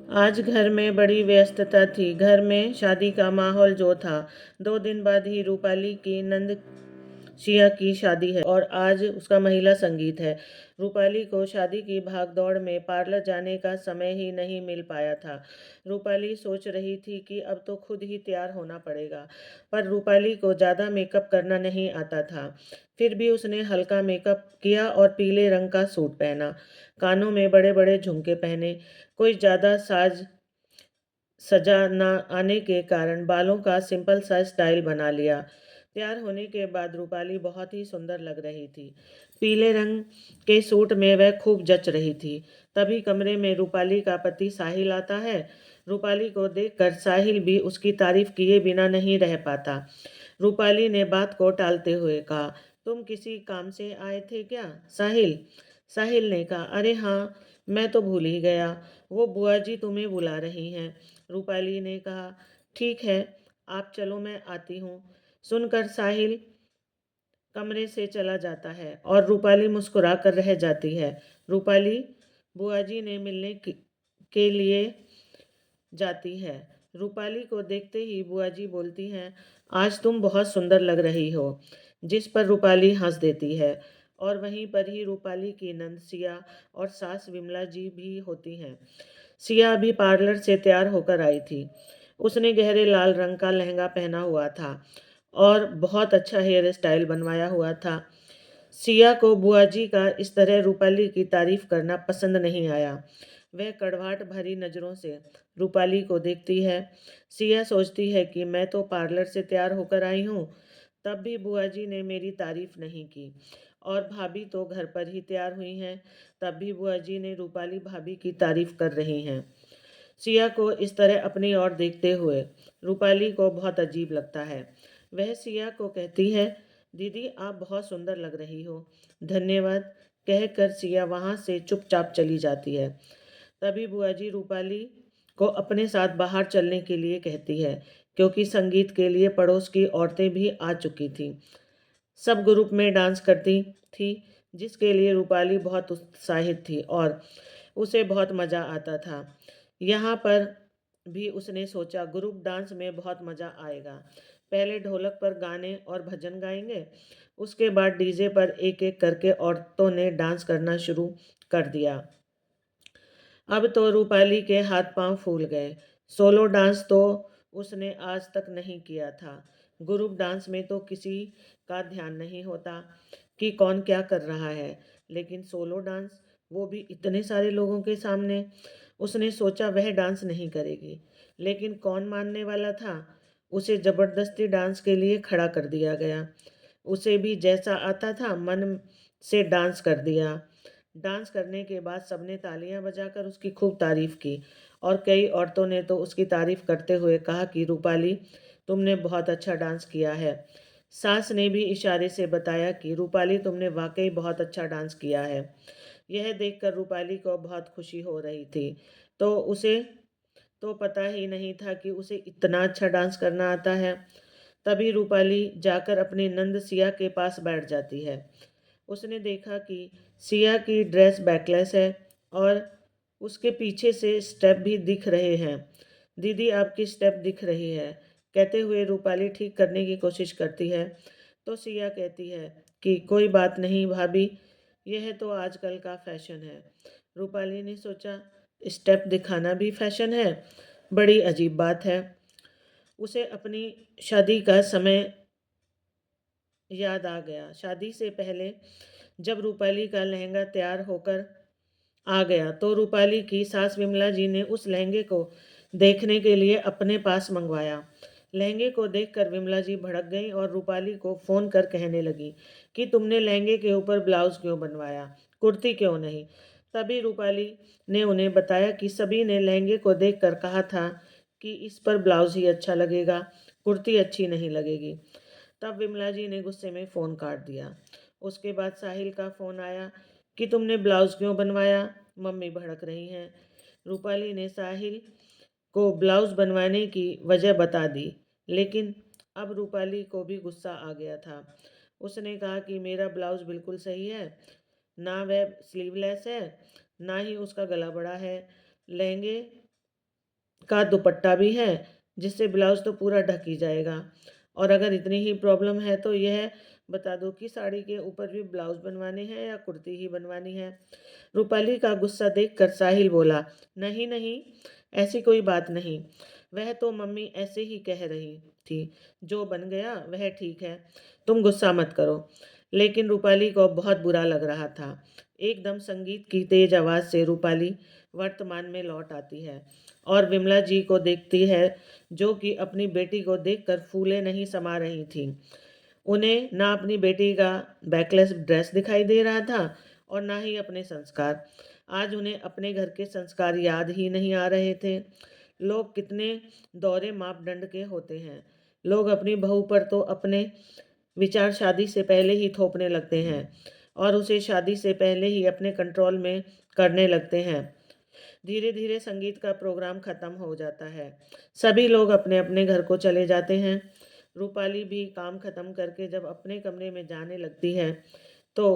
आज घर में बड़ी व्यस्तता थी। घर में शादी का माहौल जो था। 2 दिन बाद ही रूपाली की नंद सिया की शादी है और आज उसका महिला संगीत है। रूपाली को शादी की भागदौड़ में पार्लर जाने का समय ही नहीं मिल पाया था। रूपाली सोच रही थी कि अब तो खुद ही तैयार होना पड़ेगा, पर रूपाली को ज़्यादा मेकअप करना नहीं आता था। फिर भी उसने हल्का मेकअप किया और पीले रंग का सूट पहना, कानों में बड़े बड़े झुमके पहने। कोई ज़्यादा साज सजा न आने के कारण बालों का सिंपल सा स्टाइल बना लिया। तैयार होने के बाद रूपाली बहुत ही सुंदर लग रही थी। पीले रंग के सूट में वह खूब जच रही थी। तभी कमरे में रूपाली का पति साहिल आता है। रूपाली को देखकर साहिल भी उसकी तारीफ किए बिना नहीं रह पाता। रूपाली ने बात को टालते हुए कहा, तुम किसी काम से आए थे क्या साहिल? साहिल ने कहा, अरे हाँ, मैं तो भूल ही गया। वो बुआ जी तुम्हें बुला रही हैं। रूपाली ने कहा, ठीक है, आप चलो, मैं आती हूँ। सुनकर साहिल कमरे से चला जाता है और रूपाली मुस्कुरा कर रह जाती है। रूपाली बुआ जी ने मिलने के लिए जाती है। रूपाली को देखते ही बुआ जी बोलती हैं, आज तुम बहुत सुंदर लग रही हो। जिस पर रूपाली हंस देती है और वहीं पर ही रूपाली की नंद सिया और सास विमला जी भी होती हैं। सिया अभी पार्लर से तैयार होकर आई थी। उसने गहरे लाल रंग का लहंगा पहना हुआ था और बहुत अच्छा हेयर स्टाइल बनवाया हुआ था। सिया को बुआ जी का इस तरह रूपाली की तारीफ करना पसंद नहीं आया। वह कड़वाहट भरी नज़रों से रूपाली को देखती है। सिया सोचती है कि मैं तो पार्लर से तैयार होकर आई हूँ, तब भी बुआ जी ने मेरी तारीफ नहीं की, और भाभी तो घर पर ही तैयार हुई हैं, तब भी बुआ जी ने रूपाली भाभी की तारीफ कर रही हैं। सिया को इस तरह अपनी ओर देखते हुए रूपाली को बहुत अजीब लगता है। वह सिया को कहती है, दीदी आप बहुत सुंदर लग रही हो। धन्यवाद कहकर सिया वहाँ से चुपचाप चली जाती है। तभी बुआ जी रूपाली को अपने साथ बाहर चलने के लिए कहती है, क्योंकि संगीत के लिए पड़ोस की औरतें भी आ चुकी थीं। सब ग्रुप में डांस करती थी, जिसके लिए रूपाली बहुत उत्साहित थी और उसे बहुत मज़ा आता था। यहाँ पर भी उसने सोचा ग्रुप डांस में बहुत मज़ा आएगा। पहले ढोलक पर गाने और भजन गाएंगे, उसके बाद डीजे पर एक एक करके औरतों ने डांस करना शुरू कर दिया। अब तो रूपाली के हाथ पांव फूल गए। सोलो डांस तो उसने आज तक नहीं किया था। ग्रुप डांस में तो किसी का ध्यान नहीं होता कि कौन क्या कर रहा है, लेकिन सोलो डांस, वो भी इतने सारे लोगों के सामने। उसने सोचा वह डांस नहीं करेगी, लेकिन कौन मानने वाला था। उसे जबरदस्ती डांस के लिए खड़ा कर दिया गया। उसे भी जैसा आता था मन से डांस कर दिया। डांस करने के बाद सबने तालियां बजाकर उसकी खूब तारीफ की और कई औरतों ने तो उसकी तारीफ करते हुए कहा कि रूपाली, तुमने बहुत अच्छा डांस किया है। सास ने भी इशारे से बताया कि रूपाली, तुमने वाकई बहुत अच्छा डांस किया है। यह देखकर रूपाली को बहुत खुशी हो रही थी। तो उसे तो पता ही नहीं था कि उसे इतना अच्छा डांस करना आता है। तभी रूपाली जाकर अपनी नंद सिया के पास बैठ जाती है। उसने देखा कि सिया की ड्रेस बैकलेस है और उसके पीछे से स्टेप भी दिख रहे हैं। दीदी आपकी स्टेप दिख रही है, कहते हुए रूपाली ठीक करने की कोशिश करती है। तो सिया कहती है कि कोई बात नहीं भाभी, यह तो आजकल का फैशन है। रूपाली ने सोचा, स्टेप दिखाना भी फैशन है, बड़ी अजीब बात है। उसे अपनी शादी का समय याद आ गया। शादी से पहले जब रूपाली का लहंगा तैयार होकर आ गया तो रूपाली की सास विमला जी ने उस लहंगे को देखने के लिए अपने पास मंगवाया। लहंगे को देखकर विमला जी भड़क गई और रूपाली को फोन कर कहने लगी कि तुमने लहंगे के ऊपर ब्लाउज क्यों बनवाया, कुर्ती क्यों नहीं। तभी रूपाली ने उन्हें बताया कि सभी ने लहंगे को देखकर कहा था कि इस पर ब्लाउज ही अच्छा लगेगा, कुर्ती अच्छी नहीं लगेगी। तब विमला जी ने गुस्से में फ़ोन काट दिया। उसके बाद साहिल का फ़ोन आया कि तुमने ब्लाउज़ क्यों बनवाया, मम्मी भड़क रही हैं। रूपाली ने साहिल को ब्लाउज़ बनवाने की वजह बता दी, लेकिन अब रूपाली को भी गुस्सा आ गया था। उसने कहा कि मेरा ब्लाउज़ बिल्कुल सही है, ना वह स्लीवलेस है, ना ही उसका गला बड़ा है। लहंगे का दुपट्टा भी है, जिससे ब्लाउज तो पूरा ढक ही जाएगा। और अगर इतनी ही प्रॉब्लम है तो यह बता दो कि साड़ी के ऊपर भी ब्लाउज बनवाने हैं या कुर्ती ही बनवानी है। रूपाली का गुस्सा देखकर साहिल बोला, नहीं नहीं, ऐसी कोई बात नहीं, वह तो मम्मी ऐसे ही कह रही थी, जो बन गया वह ठीक है, तुम गुस्सा मत करो। लेकिन रूपाली को बहुत बुरा लग रहा था। एकदम संगीत की तेज आवाज़ से रूपाली वर्तमान में लौट आती है और विमला जी को देखती है, जो कि अपनी बेटी को देखकर फूले नहीं समा रही थी। उन्हें ना अपनी बेटी का बैकलेस ड्रेस दिखाई दे रहा था और ना ही अपने संस्कार। आज उन्हें अपने घर के संस्कार याद ही नहीं आ रहे थे। लोग कितने दोहरे मापदंड के होते हैं। लोग अपनी बहू पर तो अपने विचार शादी से पहले ही थोपने लगते हैं और उसे शादी से पहले ही अपने कंट्रोल में करने लगते हैं। धीरे धीरे संगीत का प्रोग्राम खत्म हो जाता है। सभी लोग अपने अपने घर को चले जाते हैं। रूपाली भी काम खत्म करके जब अपने कमरे में जाने लगती है तो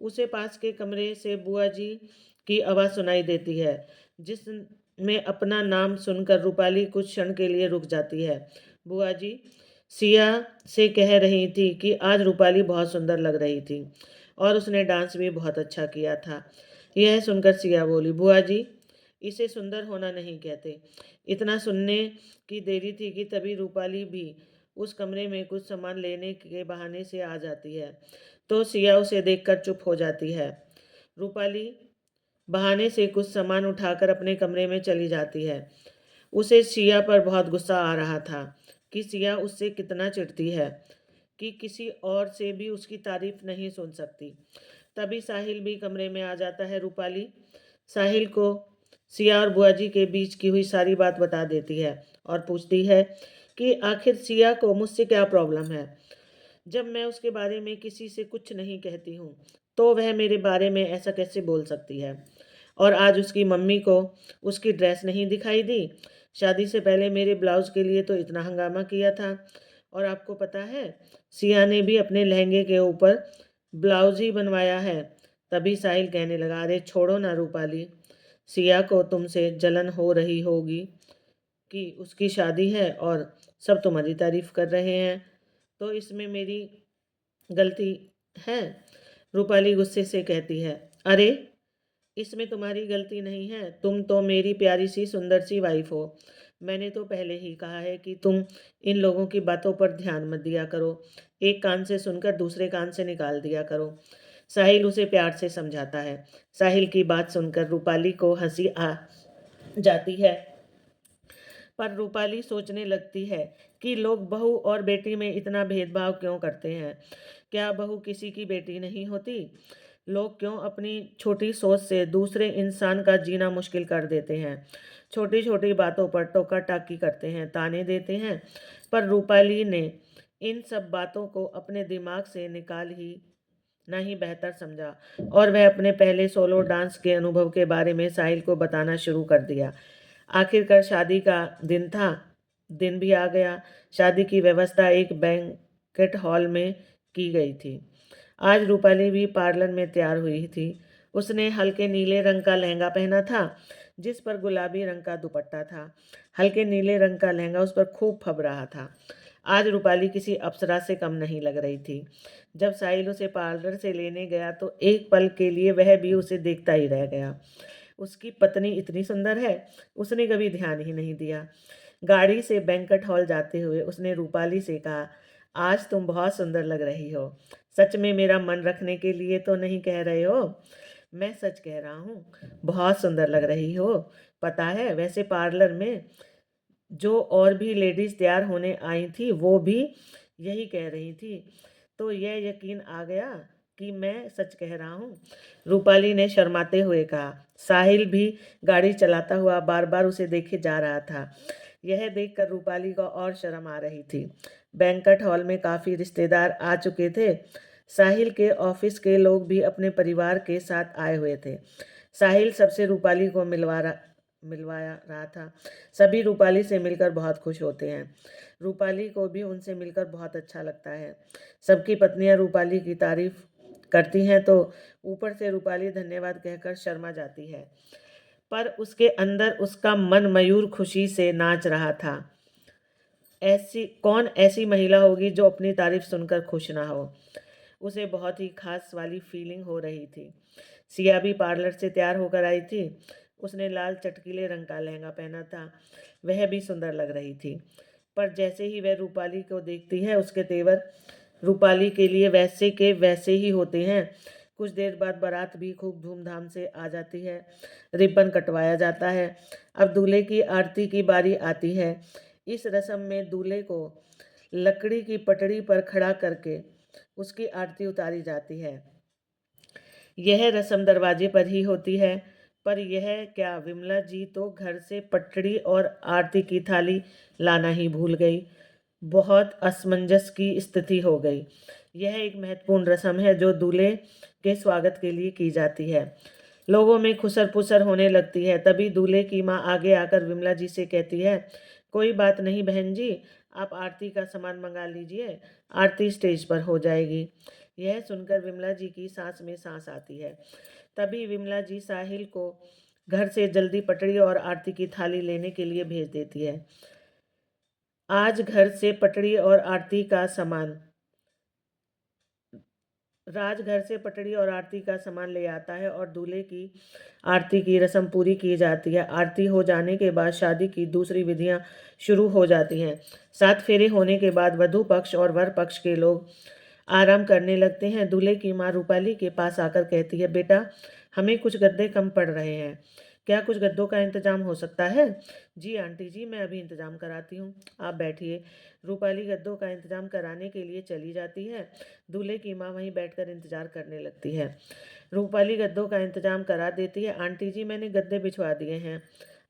उसे पास के कमरे से बुआ जी की आवाज़ सुनाई देती है, जिसमें अपना नाम सुनकर रूपाली कुछ क्षण के लिए रुक जाती है। बुआ जी सिया से कह रही थी कि आज रूपाली बहुत सुंदर लग रही थी और उसने डांस भी बहुत अच्छा किया था। यह सुनकर सिया बोली, बुआ जी, इसे सुंदर होना नहीं कहते। इतना सुनने की देरी थी कि तभी रूपाली भी उस कमरे में कुछ सामान लेने के बहाने से आ जाती है, तो सिया उसे देखकर चुप हो जाती है। रूपाली बहाने से कुछ सामान उठाकर अपने कमरे में चली जाती है। उसे सिया पर बहुत गुस्सा आ रहा था कि सिया उससे कितना चिढ़ती है, कि किसी और से भी उसकी तारीफ नहीं सुन सकती। तभी साहिल भी कमरे में आ जाता है। रूपाली साहिल को सिया और बुआ जी के बीच की हुई सारी बात बता देती है और पूछती है कि आखिर सिया को मुझसे क्या प्रॉब्लम है। जब मैं उसके बारे में किसी से कुछ नहीं कहती हूँ तो वह मेरे बारे में ऐसा कैसे बोल सकती है। और आज उसकी मम्मी को उसकी ड्रेस नहीं दिखाई दी। शादी से पहले मेरे ब्लाउज के लिए तो इतना हंगामा किया था, और आपको पता है सिया ने भी अपने लहंगे के ऊपर ब्लाउज ही बनवाया है। तभी साहिल कहने लगा, अरे छोड़ो ना रूपाली, सिया को तुमसे जलन हो रही होगी कि उसकी शादी है और सब तुम्हारी तारीफ कर रहे हैं, तो इसमें मेरी गलती है। रूपाली गुस्से से कहती है, अरे इसमें तुम्हारी गलती नहीं है, तुम तो मेरी प्यारी सी सुंदर सी वाइफ हो। मैंने तो पहले ही कहा है कि तुम इन लोगों की बातों पर ध्यान मत दिया करो, एक कान से सुनकर दूसरे कान से निकाल दिया करो। साहिल उसे प्यार से समझाता है। साहिल की बात सुनकर रूपाली को हंसी आ जाती है, पर रूपाली सोचने लगती है कि लोग बहू और बेटी में इतना भेदभाव क्यों करते हैं। क्या बहू किसी की बेटी नहीं होती? लोग क्यों अपनी छोटी सोच से दूसरे इंसान का जीना मुश्किल कर देते हैं। छोटी छोटी बातों पर टोका टाकी करते हैं, ताने देते हैं। पर रूपाली ने इन सब बातों को अपने दिमाग से निकाल ही नहीं बेहतर समझा और वह अपने पहले सोलो डांस के अनुभव के बारे में साहिल को बताना शुरू कर दिया। आखिरकार शादी का दिन था। दिन भी आ गया। शादी की व्यवस्था एक बैंकेट हॉल में की गई थी। आज रूपाली भी पार्लर में तैयार हुई थी। उसने हल्के नीले रंग का लहंगा पहना था, जिस पर गुलाबी रंग का दुपट्टा था। हल्के नीले रंग का लहंगा उस पर खूब फब रहा था। आज रूपाली किसी अप्सरा से कम नहीं लग रही थी। जब साहिल उसे पार्लर से लेने गया तो एक पल के लिए वह भी उसे देखता ही रह गया। उसकी पत्नी इतनी सुंदर है, उसने कभी ध्यान ही नहीं दिया। गाड़ी से बैंक्वेट हॉल जाते हुए उसने रूपाली से कहा, आज तुम बहुत सुंदर लग रही हो। सच में मेरा मन रखने के लिए तो नहीं कह रहे हो? मैं सच कह रहा हूँ, बहुत सुंदर लग रही हो। पता है, वैसे पार्लर में जो और भी लेडीज तैयार होने आई थी वो भी यही कह रही थी, तो यह यकीन आ गया कि मैं सच कह रहा हूँ। रूपाली ने शर्माते हुए कहा। साहिल भी गाड़ी चलाता हुआ बार बार उसे देखे जा रहा था। यह देखकर रूपाली को और शर्म आ रही थी। बैंक्वेट हॉल में काफ़ी रिश्तेदार आ चुके थे। साहिल के ऑफिस के लोग भी अपने परिवार के साथ आए हुए थे। साहिल सबसे रूपाली को मिलवाया रहा था। सभी रूपाली से मिलकर बहुत खुश होते हैं। रूपाली को भी उनसे मिलकर बहुत अच्छा लगता है। सबकी पत्नियां रूपाली की तारीफ करती हैं तो ऊपर से रूपाली धन्यवाद कहकर शर्मा जाती है। पर उसके अंदर उसका मन मयूर खुशी से नाच रहा था। ऐसी महिला होगी जो अपनी तारीफ सुनकर खुश ना हो। उसे बहुत ही खास वाली फीलिंग हो रही थी। सिया भी पार्लर से तैयार होकर आई थी। उसने लाल चटकीले रंग का लहंगा पहना था। वह भी सुंदर लग रही थी। पर जैसे ही वह रूपाली को देखती है, उसके तेवर रूपाली के लिए वैसे के वैसे ही होते हैं। कुछ देर बाद बारात भी खूब धूमधाम से आ जाती है। रिबन कटवाया जाता है। अब दूल्हे की आरती की बारी आती है। इस रस्म में दूल्हे को लकड़ी की पटड़ी पर खड़ा करके उसकी आरती उतारी जाती है। यह रस्म दरवाजे पर ही होती है। पर यह क्या, विमला जी तो घर से पटड़ी और आरती की थाली लाना ही भूल गई। बहुत असमंजस की स्थिति हो गई। यह एक महत्वपूर्ण रस्म है जो दूल्हे के स्वागत के लिए की जाती है। लोगों में खुसर पुसर होने लगती है। तभी दूल्हे की माँ आगे आकर विमला जी से कहती है, कोई बात नहीं बहन जी, आप आरती का सामान मंगा लीजिए, आरती स्टेज पर हो जाएगी। यह सुनकर विमला जी की सांस में सांस आती है। तभी विमला जी साहिल को घर से जल्दी पटड़ी और आरती की थाली लेने के लिए भेज देती है। आज घर से पटड़ी और आरती का सामान राजघर से पटड़ी और आरती का सामान ले आता है और दूल्हे की आरती की रस्म पूरी की जाती है। आरती हो जाने के बाद शादी की दूसरी विधियां शुरू हो जाती हैं। 7 फेरे होने के बाद वधू पक्ष और वर पक्ष के लोग आराम करने लगते हैं। दूल्हे की माँ रूपाली के पास आकर कहती है, बेटा हमें कुछ गद्दे कम पड़ रहे हैं, क्या कुछ गद्दों का इंतजाम हो सकता है? जी आंटी जी, मैं अभी इंतजाम कराती हूँ, आप बैठिए। रूपाली गद्दों का इंतजाम कराने के लिए चली जाती है। दूल्हे की माँ वहीं बैठकर इंतजार करने लगती है। रूपाली गद्दों का इंतजाम करा देती है। आंटी जी, मैंने गद्दे बिछवा दिए हैं,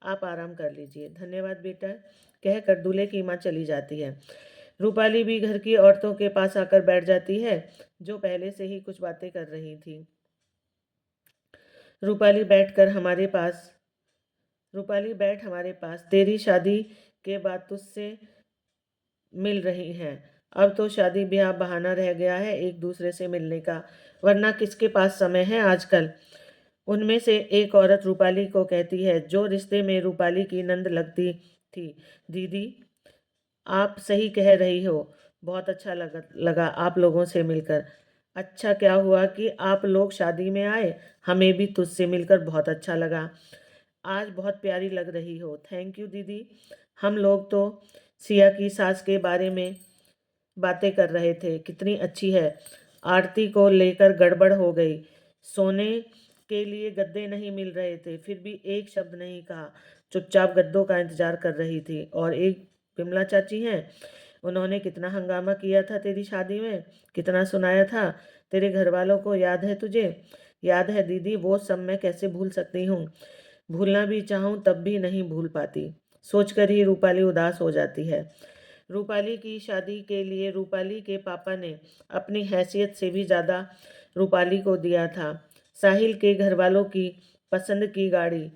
आप आराम कर लीजिए। धन्यवाद बेटा, कहकर दूल्हे की माँ चली जाती है। रूपाली भी घर की औरतों के पास आकर बैठ जाती है, जो पहले से ही कुछ बातें कर रही थी। रूपाली बैठ हमारे पास, तेरी शादी के बाद तुझसे मिल रही हैं। अब तो शादी ब्याह बहाना रह गया है एक दूसरे से मिलने का, वरना किसके पास समय है आजकल। उनमें से एक औरत रूपाली को कहती है, जो रिश्ते में रूपाली की नंद लगती थी। दीदी, आप सही कह रही हो, बहुत अच्छा लगा आप लोगों से मिलकर। अच्छा क्या हुआ कि आप लोग शादी में आए, हमें भी तुझसे मिलकर बहुत अच्छा लगा। आज बहुत प्यारी लग रही हो। थैंक यू दीदी। हम लोग तो सिया की सास के बारे में बातें कर रहे थे, कितनी अच्छी है। आरती को लेकर गड़बड़ हो गई। सोने के लिए गद्दे नहीं मिल रहे थे, फिर भी एक शब्द नहीं कहा, चुपचाप गद्दों का इंतजार कर रही थी। और एक विमला चाची हैं, उन्होंने कितना हंगामा किया था तेरी शादी में, कितना सुनाया था तेरे घर वालों को, याद है तुझे? याद है दीदी, वो सब मैं कैसे भूल सकती हूँ। भूलना भी चाहूँ तब भी नहीं भूल पाती। सोचकर ही रूपाली उदास हो जाती है। रूपाली की शादी के लिए रूपाली के पापा ने अपनी हैसियत से भी ज़्यादा रूपाली को दिया था। साहिल के घर वालों की पसंद की गाड़ी,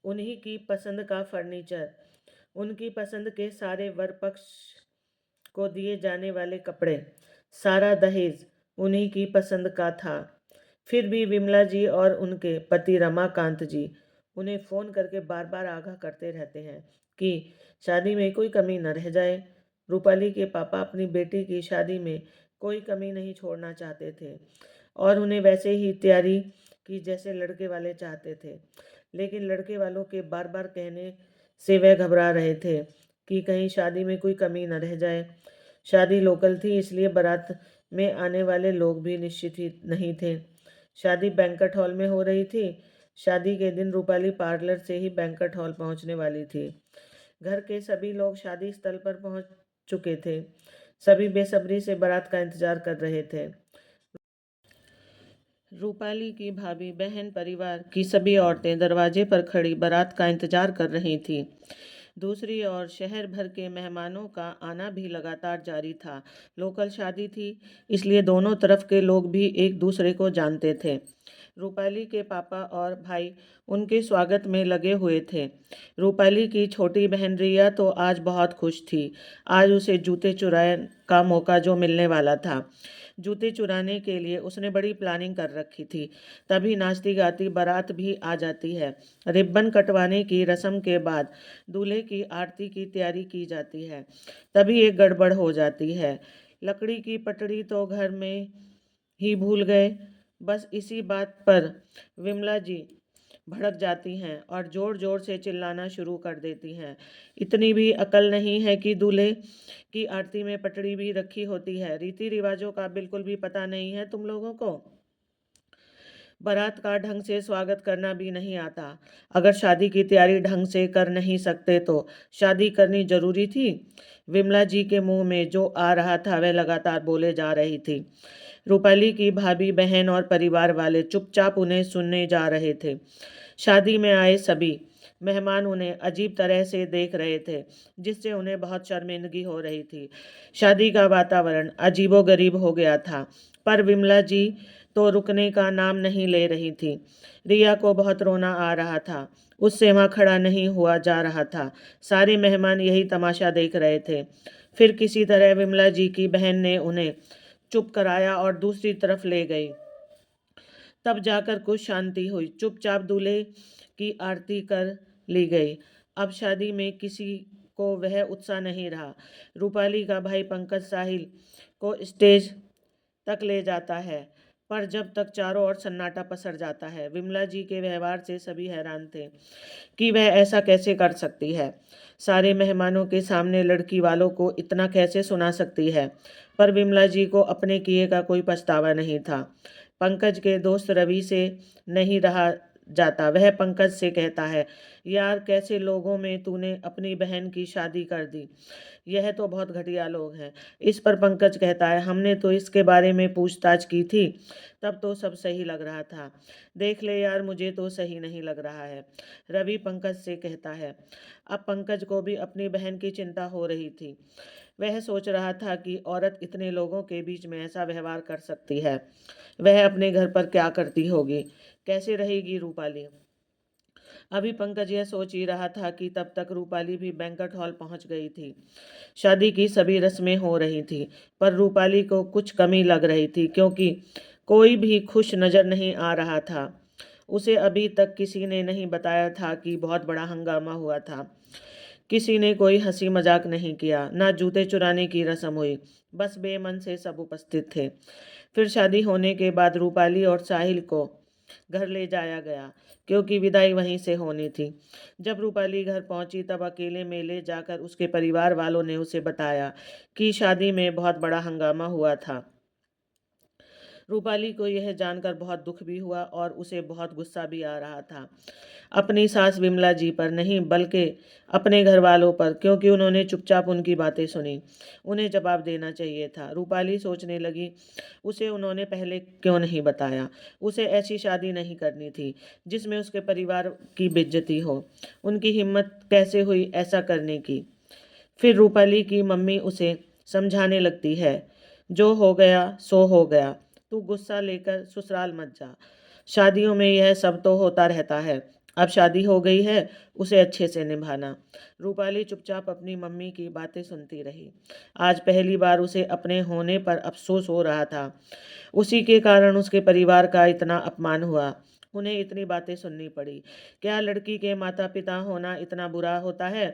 उन्हीं की पसंद का फर्नीचर, उनकी पसंद के सारे वर पक्ष को दिए जाने वाले कपड़े, सारा दहेज उन्हीं की पसंद का था। फिर भी विमला जी और उनके पति रमाकांत जी उन्हें फ़ोन करके बार बार आगाह करते रहते हैं कि शादी में कोई कमी न रह जाए। रूपाली के पापा अपनी बेटी की शादी में कोई कमी नहीं छोड़ना चाहते थे और उन्हें वैसे ही तैयारी की जैसे लड़के वाले चाहते थे। लेकिन लड़के वालों के बार बार कहने से वह घबरा रहे थे कि कहीं शादी में कोई कमी न रह जाए। शादी लोकल थी, इसलिए बारात में आने वाले लोग भी निश्चित ही नहीं थे। शादी बैंक्वेट हॉल में हो रही थी। शादी के दिन रूपाली पार्लर से ही बैंक्वेट हॉल पहुंचने वाली थी। घर के सभी लोग शादी स्थल पर पहुंच चुके थे। सभी बेसब्री से बारात का इंतजार कर रहे थे। रूपाली की भाभी बहन परिवार की सभी औरतें दरवाजे पर खड़ी बारात का इंतजार कर रही थीं। दूसरी ओर शहर भर के मेहमानों का आना भी लगातार जारी था। लोकल शादी थी, इसलिए दोनों तरफ के लोग भी एक दूसरे को जानते थे। रूपाली के पापा और भाई उनके स्वागत में लगे हुए थे। रूपाली की छोटी बहन रिया तो आज बहुत खुश थी। आज उसे जूते चुराने का मौका जो मिलने वाला था। जूते चुराने के लिए उसने बड़ी प्लानिंग कर रखी थी। तभी नाचती गाती बारात भी आ जाती है। रिब्बन कटवाने की रस्म के बाद दूल्हे की आरती की तैयारी की जाती है। तभी एक गड़बड़ हो जाती है। लकड़ी की पटड़ी तो घर में ही भूल गए। बस इसी बात पर विमला जी भड़क जाती हैं और जोर जोर से चिल्लाना शुरू कर देती हैं। इतनी भी अकल नहीं है कि दूल्हे की आरती में पटड़ी भी रखी होती है। रीति रिवाजों का बिल्कुल भी पता नहीं है तुम लोगों को। बारात का ढंग से स्वागत करना भी नहीं आता। अगर शादी की तैयारी ढंग से कर नहीं सकते तो शादी करनी जरूरी थी। विमला जी के मुंह में जो आ रहा था वह लगातार बोले जा रही थी। रूपाली की भाभी बहन और परिवार वाले चुपचाप उन्हें सुनने जा रहे थे। शादी में आए सभी मेहमान उन्हें अजीब तरह से देख रहे थे, जिससे उन्हें बहुत शर्मिंदगी हो रही थी। शादी का वातावरण अजीबोगरीब हो गया था, पर विमला जी तो रुकने का नाम नहीं ले रही थी। रिया को बहुत रोना आ रहा था। उससे वहाँ खड़ा नहीं हुआ जा रहा था। सारे मेहमान यही तमाशा देख रहे थे। फिर किसी तरह विमला जी की बहन ने उन्हें चुप कराया और दूसरी तरफ ले गई। तब जाकर कुछ शांति हुई। चुपचाप दूल्हे की आरती कर ली गई। अब शादी में किसी को वह उत्साह नहीं रहा। रूपाली का भाई पंकज साहिल को स्टेज तक ले जाता है, पर जब तक चारों ओर सन्नाटा पसर जाता है। विमला जी के व्यवहार से सभी हैरान थे कि वह ऐसा कैसे कर सकती है। सारे मेहमानों के सामने लड़की वालों को इतना कैसे सुना सकती है। पर विमला जी को अपने किए का कोई पछतावा नहीं था। पंकज के दोस्त रवि से नहीं रहा जाता। वह पंकज से कहता है, यार कैसे लोगों में तूने अपनी बहन की शादी कर दी। यह तो बहुत घटिया लोग हैं। इस पर पंकज कहता है, हमने तो इसके बारे में पूछताछ की थी, तब तो सब सही लग रहा था। देख ले यार, मुझे तो सही नहीं लग रहा है। रवि पंकज से कहता है। अब पंकज को भी अपनी बहन की चिंता हो रही थी। वह सोच रहा था कि औरत इतने लोगों के बीच में ऐसा व्यवहार कर सकती है। वह अपने घर पर क्या करती होगी, कैसे रहेगी रूपाली। अभी पंकज यह सोच ही रहा था कि तब तक रूपाली भी बैंक्वेट हॉल पहुंच गई थी। शादी की सभी रस्में हो रही थी, पर रूपाली को कुछ कमी लग रही थी, क्योंकि कोई भी खुश नजर नहीं आ रहा था। उसे अभी तक किसी ने नहीं बताया था कि बहुत बड़ा हंगामा हुआ था। किसी ने कोई हंसी मजाक नहीं किया, ना जूते चुराने की रस्म हुई। बस बेमन से सब उपस्थित थे। फिर शादी होने के बाद रूपाली और साहिल को घर ले जाया गया, क्योंकि विदाई वहीं से होनी थी। जब रूपाली घर पहुंची तब अकेले में ले जाकर उसके परिवार वालों ने उसे बताया कि शादी में बहुत बड़ा हंगामा हुआ था। रूपाली को यह जानकर बहुत दुख भी हुआ और उसे बहुत गुस्सा भी आ रहा था। अपनी सास विमला जी पर नहीं, बल्कि अपने घर वालों पर, क्योंकि उन्होंने चुपचाप उनकी बातें सुनी। उन्हें जवाब देना चाहिए था। रूपाली सोचने लगी, उसे उन्होंने पहले क्यों नहीं बताया। उसे ऐसी शादी नहीं करनी थी जिसमें उसके परिवार की बेइज्जती हो। उनकी हिम्मत कैसे हुई ऐसा करने की। फिर रूपाली की मम्मी उसे समझाने लगती है, जो हो गया सो हो गया, तू गुस्सा लेकर ससुराल मत जा। शादियों में यह सब तो होता रहता है। अब शादी हो गई है, उसे अच्छे से निभाना। रूपाली चुपचाप अपनी मम्मी की बातें सुनती रही। आज पहली बार उसे अपने होने पर अफसोस हो रहा था। उसी के कारण उसके परिवार का इतना अपमान हुआ। उन्हें इतनी बातें सुननी पड़ी। क्या लड़की के माता पिता होना इतना बुरा होता है?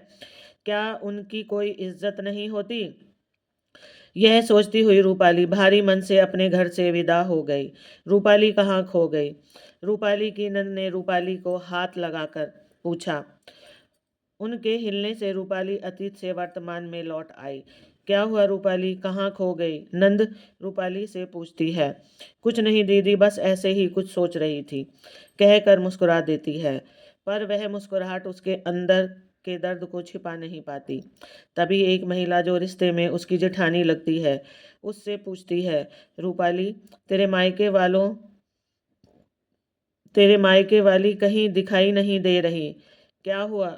क्या उनकी कोई इज्जत नहीं होती? यह सोचती हुई रूपाली भारी मन से अपने घर से विदा हो गई। रूपाली कहाँ खो गई? रूपाली की नंद ने रूपाली को हाथ लगाकर पूछा। उनके हिलने से रूपाली अतीत से वर्तमान में लौट आई। क्या हुआ रूपाली, कहाँ खो गई? नंद रूपाली से पूछती है। कुछ नहीं दीदी, बस ऐसे ही कुछ सोच रही थी, कहकर मुस्कुरा देती है। पर वह मुस्कुराहट उसके अंदर के दर्द को छिपा नहीं पाती। तभी एक महिला जो रिश्ते में उसकी जेठानी लगती है, उससे पूछती है, रूपाली तेरे मायके वाली कहीं दिखाई नहीं दे रही, क्या हुआ,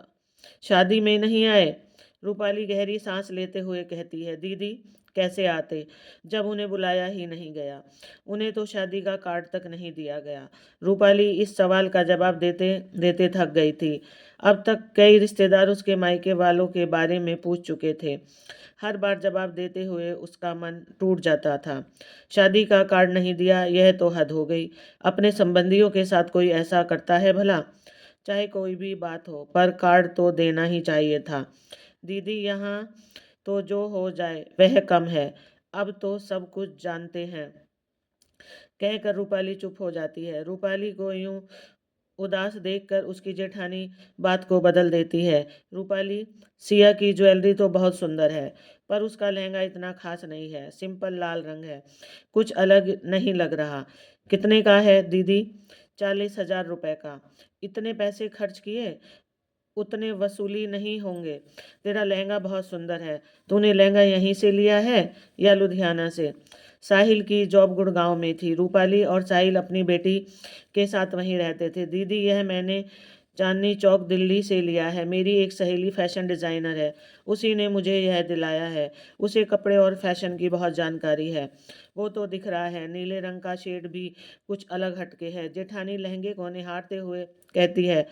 शादी में नहीं आए? रूपाली गहरी सांस लेते हुए कहती है, दीदी कैसे आते, जब उन्हें बुलाया ही नहीं गया। उन्हें तो शादी का कार्ड तक नहीं दिया गया। रूपाली इस सवाल का जवाब देते देते थक गई थी। अब तक कई रिश्तेदार उसके मायके वालों के बारे में पूछ चुके थे। हर बार जवाब देते हुए उसका मन टूट जाता था। शादी का कार्ड नहीं दिया, यह तो हद हो गई। अपने संबंधियों के साथ कोई ऐसा करता है भला? चाहे कोई भी बात हो, पर कार्ड तो देना ही चाहिए था। दीदी, यहाँ तो जो हो जाए वह कम है, अब तो सब कुछ जानते हैं, कहकर रूपाली चुप हो जाती है। रूपाली को यूं उदास देखकर उसकी जेठानी बात को बदल देती है। रूपाली, सिया की ज्वेलरी तो बहुत सुंदर है, पर उसका लहंगा इतना खास नहीं है, सिंपल लाल रंग है, कुछ अलग नहीं लग रहा। कितने का है दीदी? 40,000 रुपए का। इतने पैसे खर्च किए? उतने वसूली नहीं होंगे। तेरा लहंगा बहुत सुंदर है। तूने लहंगा यहीं से लिया है या लुधियाना से? साहिल की जॉब गुड़गांव में थी। रूपाली और साहिल अपनी बेटी के साथ वहीं रहते थे। दीदी, यह मैंने चांदनी चौक दिल्ली से लिया है। मेरी एक सहेली फैशन डिज़ाइनर है, उसी ने मुझे यह दिलाया है। उसे कपड़े और फैशन की बहुत जानकारी है। वो तो दिख रहा है, नीले रंग का शेड भी कुछ अलग हटके है। जेठानी लहंगे को निहारते हुए कहती है।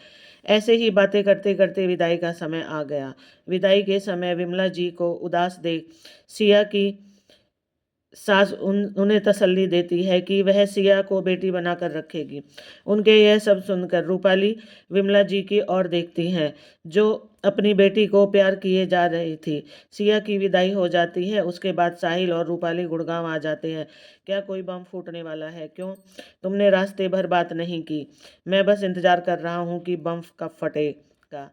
ऐसे ही बातें करते करते विदाई का समय आ गया। विदाई के समय विमला जी को उदास देख सिया की सास उन्हें तसल्ली देती है कि वह सिया को बेटी बनाकर रखेगी। उनके यह सब सुनकर रूपाली विमला जी की ओर देखती हैं, जो अपनी बेटी को प्यार किए जा रही थी। सिया की विदाई हो जाती है। उसके बाद साहिल और रूपाली गुड़गांव आ जाते हैं। क्या कोई बम फूटने वाला है? क्यों, तुमने रास्ते भर बात नहीं की? मैं बस इंतजार कर रहा हूँ कि बम कब फटेगा।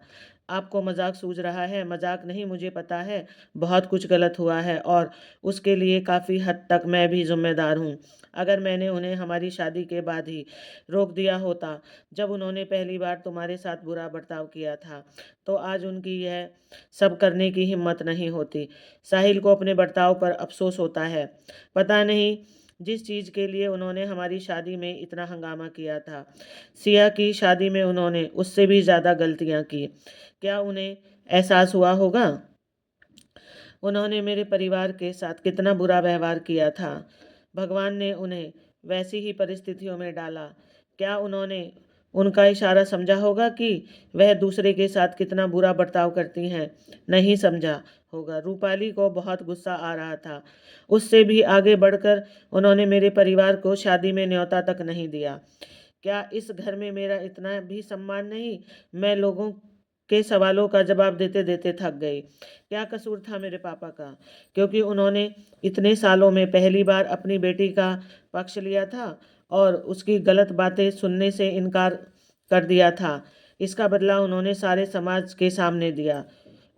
आपको मजाक सूझ रहा है? मजाक नहीं, मुझे पता है बहुत कुछ गलत हुआ है और उसके लिए काफ़ी हद तक मैं भी जिम्मेदार हूँ। अगर मैंने उन्हें हमारी शादी के बाद ही रोक दिया होता, जब उन्होंने पहली बार तुम्हारे साथ बुरा बर्ताव किया था, तो आज उनकी यह सब करने की हिम्मत नहीं होती। साहिल को अपने बर्ताव पर अफसोस होता है। पता नहीं जिस चीज़ के लिए उन्होंने हमारी शादी में इतना हंगामा किया था, सिया की शादी में उन्होंने उससे भी ज़्यादा गलतियाँ की। क्या उन्हें एहसास हुआ होगा? उन्होंने मेरे परिवार के साथ कितना बुरा व्यवहार किया था। भगवान ने उन्हें वैसी ही परिस्थितियों में डाला। क्या उन्होंने उनका इशारा समझा होगा कि वह दूसरे के साथ कितना बुरा बर्ताव करती हैं? नहीं समझा होगा। रूपाली को बहुत गुस्सा आ रहा था। उससे भी आगे बढ़कर उन्होंने मेरे परिवार को शादी में न्योता तक नहीं दिया। क्या इस घर में मेरा इतना भी सम्मान नहीं? मैं लोगों के सवालों का जवाब देते देते थक गई। क्या कसूर था मेरे पापा का? क्योंकि उन्होंने इतने सालों में पहली बार अपनी बेटी का पक्ष लिया था और उसकी गलत बातें सुनने से इनकार कर दिया था। इसका बदला उन्होंने सारे समाज के सामने दिया।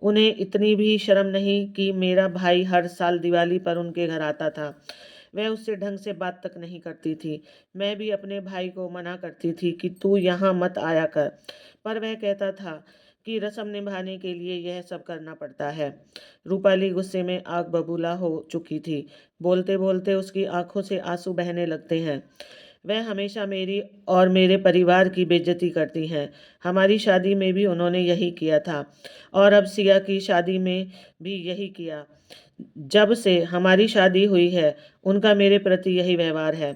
उन्हें इतनी भी शर्म नहीं कि मेरा भाई हर साल दिवाली पर उनके घर आता था। वह उससे ढंग से बात तक नहीं करती थी। मैं भी अपने भाई को मना करती थी कि तू यहाँ मत आया कर, पर वह कहता था कि रस्म निभाने के लिए यह सब करना पड़ता है। रूपाली गुस्से में आग बबूला हो चुकी थी। बोलते बोलते उसकी आंखों से आंसू बहने लगते हैं। वह हमेशा मेरी और मेरे परिवार की बेइज्जती करती हैं। हमारी शादी में भी उन्होंने यही किया था और अब सिया की शादी में भी यही किया। जब से हमारी शादी हुई है, उनका मेरे प्रति यही व्यवहार है।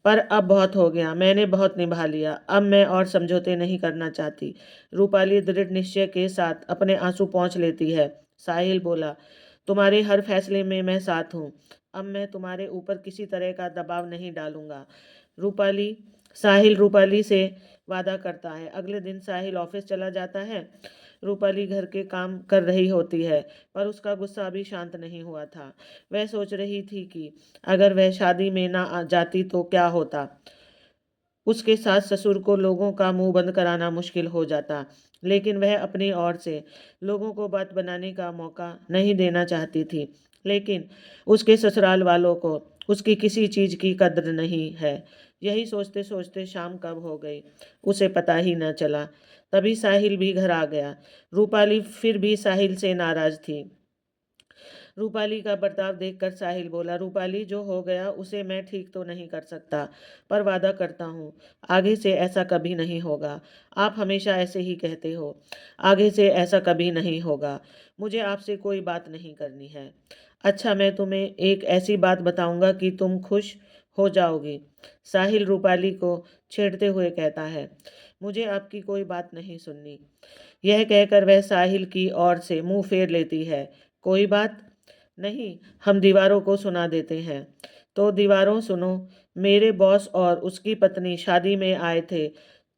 पर अब बहुत हो गया, मैंने बहुत निभा लिया, अब मैं और समझौते नहीं करना चाहती। रूपाली दृढ़ निश्चय के साथ अपने आंसू पोंछ लेती है। साहिल बोला, तुम्हारे हर फैसले में मैं साथ हूँ। अब मैं तुम्हारे ऊपर किसी तरह का दबाव नहीं डालूंगा। रूपाली साहिल रूपाली से वादा करता है। अगले दिन साहिल ऑफिस चला जाता है। रूपाली घर के काम कर रही होती है, पर उसका गुस्सा अभी शांत नहीं हुआ था। वह सोच रही थी कि अगर वह शादी में ना जाती तो क्या होता। उसके सास ससुर को लोगों का मुंह बंद कराना मुश्किल हो जाता, लेकिन वह अपनी ओर से लोगों को बात बनाने का मौका नहीं देना चाहती थी। लेकिन उसके ससुराल वालों को उसकी किसी चीज़ की कद्र नहीं है। यही सोचते सोचते शाम कब हो गई, उसे पता ही न चला। तभी साहिल भी घर आ गया। रूपाली फिर भी साहिल से नाराज थी। रूपाली का बर्ताव देखकर साहिल बोला, रूपाली, जो हो गया उसे मैं ठीक तो नहीं कर सकता, पर वादा करता हूँ आगे से ऐसा कभी नहीं होगा। आप हमेशा ऐसे ही कहते हो, आगे से ऐसा कभी नहीं होगा। मुझे आपसे कोई बात नहीं करनी है। अच्छा, मैं तुम्हें एक ऐसी बात बताऊंगा कि तुम खुश हो जाओगी। साहिल रूपाली को छेड़ते हुए कहता है। मुझे आपकी कोई बात नहीं सुननी। यह कहकर वह साहिल की ओर से मुंह फेर लेती है। कोई बात? नहीं, हम दीवारों को सुना देते हैं। तो दीवारों सुनो, मेरे बॉस और उसकी पत्नी शादी में आए थे।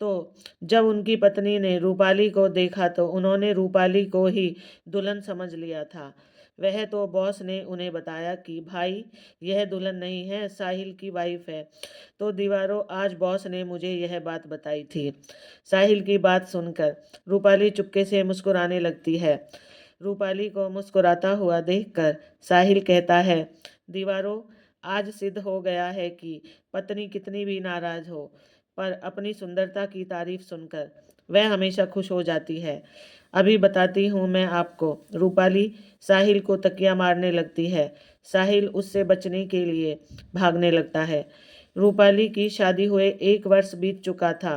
तो जब उनकी पत्नी ने रूपाली को देखा तो उन्होंने रूपाली को ही दुल्हन समझ लिया था। वह तो बॉस ने उन्हें बताया कि भाई, यह दुल्हन नहीं है, साहिल की वाइफ है। तो दीवारों, आज बॉस ने मुझे यह बात बताई थी। साहिल की बात सुनकर रूपाली चुपके से मुस्कुराने लगती है। रूपाली को मुस्कुराता हुआ देखकर साहिल कहता है, दीवारों, आज सिद्ध हो गया है कि पत्नी कितनी भी नाराज हो, पर अपनी सुंदरता की तारीफ सुनकर वह हमेशा खुश हो जाती है। अभी बताती हूँ मैं आपको। रूपाली साहिल को तकिया मारने लगती है। साहिल उससे बचने के लिए भागने लगता है। रूपाली की शादी हुए 1 वर्ष बीत चुका था।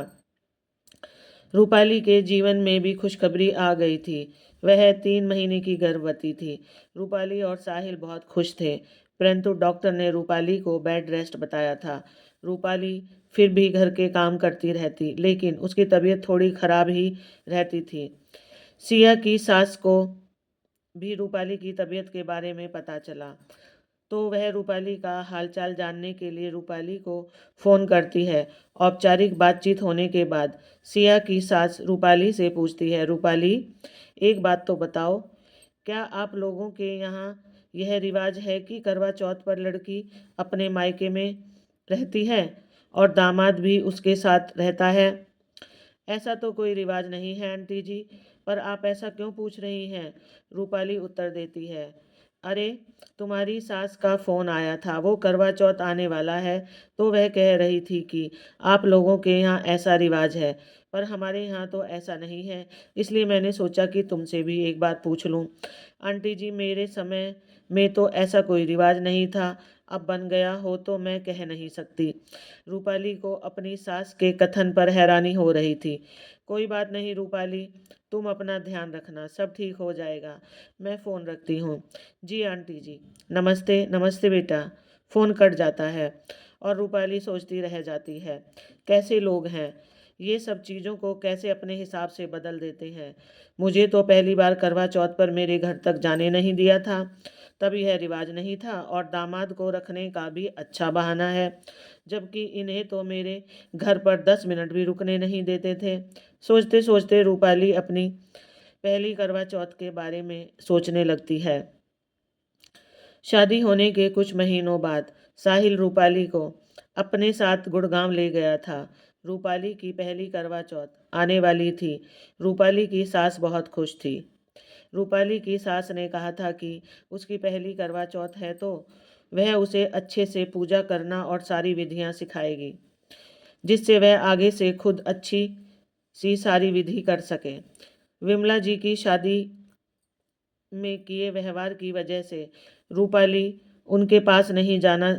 रूपाली के जीवन में भी खुशखबरी आ गई थी। वह 3 महीने की गर्भवती थी। रूपाली और साहिल बहुत खुश थे, परंतु डॉक्टर ने रूपाली को बेड रेस्ट बताया था। रूपाली फिर भी घर के काम करती रहती, लेकिन उसकी तबीयत थोड़ी खराब ही रहती थी। सिया की सास को भी रूपाली की तबीयत के बारे में पता चला, तो वह रूपाली का हालचाल जानने के लिए रूपाली को फ़ोन करती है। औपचारिक बातचीत होने के बाद सिया की सास रूपाली से पूछती है, रूपाली, एक बात तो बताओ, क्या आप लोगों के यहाँ यह रिवाज है कि करवा चौथ पर लड़की अपने मायके में रहती है और दामाद भी उसके साथ रहता है? ऐसा तो कोई रिवाज नहीं है आंटी जी, पर आप ऐसा क्यों पूछ रही हैं? रूपाली उत्तर देती है, अरे, तुम्हारी सास का फ़ोन आया था, वो करवा चौथ आने वाला है, तो वह कह रही थी कि आप लोगों के यहाँ ऐसा रिवाज है, पर हमारे यहाँ तो ऐसा नहीं है, इसलिए मैंने सोचा कि तुमसे भी एक बार पूछ लूँ। आंटी जी, मेरे समय में तो ऐसा कोई रिवाज नहीं था, अब बन गया हो तो मैं कह नहीं सकती। रूपाली को अपनी सास के कथन पर हैरानी हो रही थी। कोई बात नहीं रूपाली, तुम अपना ध्यान रखना, सब ठीक हो जाएगा। मैं फ़ोन रखती हूँ। जी आंटी जी। नमस्ते, नमस्ते बेटा। फ़ोन कट जाता है और रूपाली सोचती रह जाती है, कैसे लोग हैं, ये सब चीज़ों को कैसे अपने हिसाब से बदल देते हैं। मुझे तो पहली बार करवा चौथ पर मेरे घर तक जाने नहीं दिया था, तब यह रिवाज नहीं था, और दामाद को रखने का भी अच्छा बहाना है, जबकि इन्हें तो मेरे घर पर 10 मिनट भी रुकने नहीं देते थे। सोचते सोचते रूपाली अपनी पहली करवा चौथ के बारे में सोचने लगती है। शादी होने के कुछ महीनों बाद साहिल रूपाली को अपने साथ गुड़गांव ले गया था। रूपाली की पहली करवा चौथ आने वाली थी। रूपाली की सास बहुत खुश थी। रूपाली की सास ने कहा था कि उसकी पहली करवा चौथ है, तो वह उसे अच्छे से पूजा करना और सारी विधियां सिखाएगी, जिससे वह आगे से खुद अच्छी सी सारी विधि कर सके। विमला जी की शादी में किए व्यवहार की वजह से रूपाली उनके पास नहीं जाना